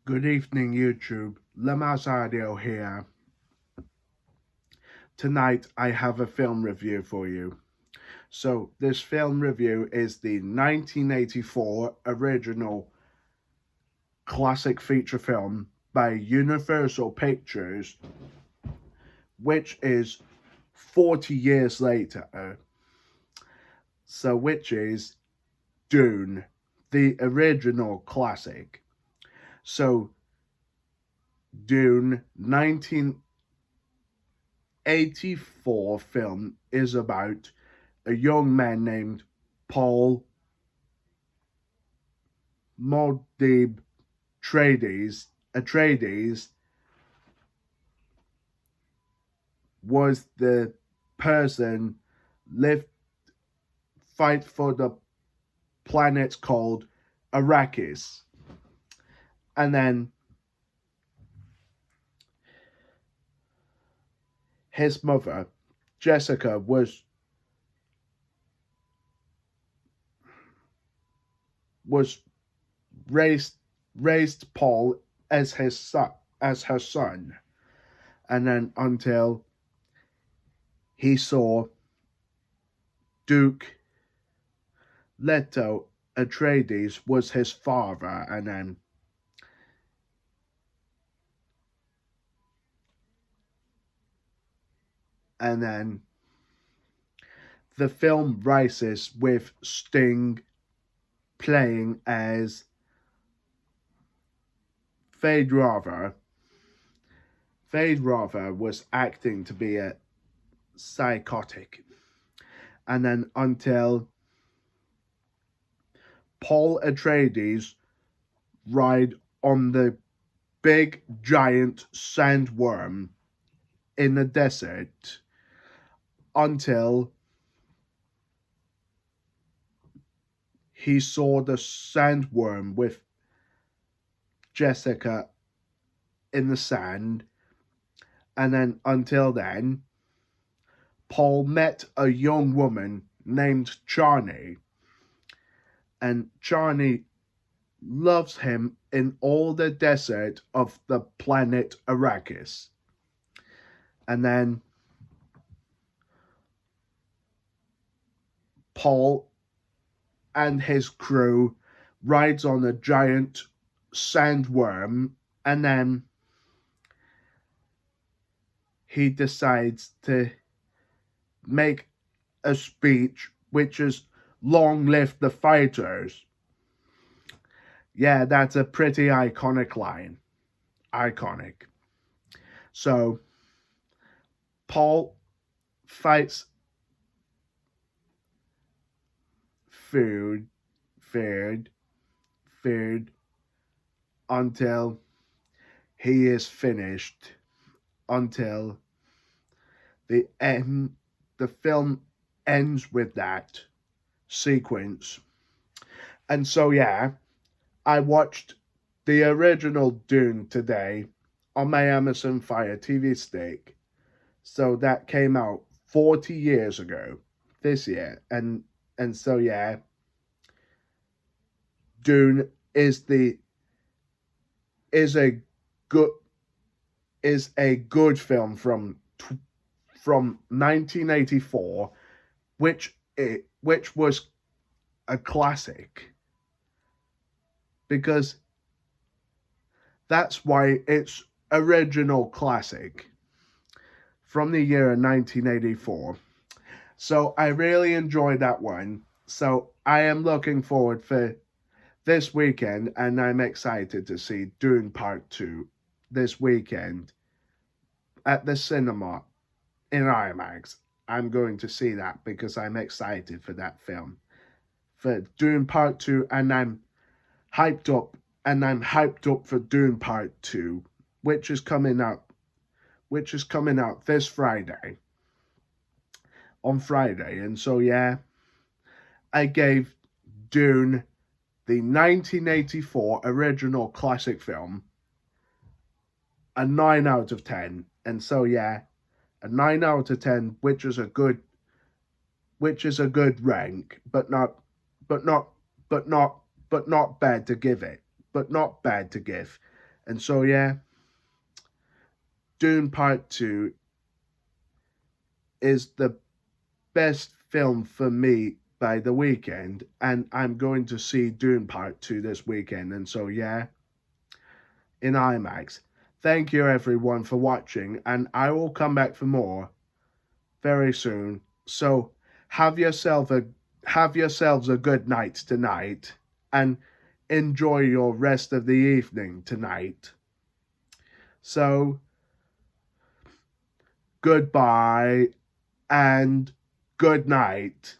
Good evening, YouTube. Lamazadio here. Tonight I have a film review for you. So, this film review is the 1984 original classic feature film by Universal Pictures, which is 40 years later. So, which is Dune, the original classic. So, Dune 1984 film is about a young man named Paul Modib Atreides was the person lived fight for the planet called Arrakis. And then his mother, Jessica, was raised Paul as her son, and then until he saw Duke Leto Atreides was his father, and then the film rises with Sting playing as Fade Rather. Fade Rather was acting to be a psychotic, and then until Paul Atreides ride on the big giant sandworm in the desert until he saw the sandworm with Jessica in the sand, and then until then Paul met a young woman named Charney, and Charney loves him in all the desert of the planet Arrakis. And then Paul and his crew rides on a giant sandworm, and then he decides to make a speech which is "Long live the fighters." Yeah, that's a pretty iconic line. Iconic. So Paul fights food until he is finished, until the film ends with that sequence. And so yeah, I watched the original Dune today on my Amazon Fire TV stick. So that came out 40 years ago this year. And so yeah, Dune is is a good film from 1984, which was a classic, because that's why it's original classic from the year 1984. So I really enjoyed that one. So I am looking forward for this weekend, and I'm excited to see Dune Part 2 this weekend at the cinema in IMAX. I'm going to see that because I'm excited for that film, for Dune Part 2, and I'm hyped up, for Dune Part 2, which is coming out this Friday, on Friday. And so yeah, I gave Dune, the 1984 original classic film, a 9 out of 10. And so yeah, a 9 out of 10, which is a good rank, but not bad to give it. But not bad to give And so, yeah, Dune Part 2 is the best film for me by the weekend, and I'm going to see Dune Part 2 this weekend. And so, yeah, in IMAX. Thank you everyone for watching, and I will come back for more very soon. So have yourself a have yourselves a good night tonight, and enjoy your rest of the evening tonight. So goodbye and good night.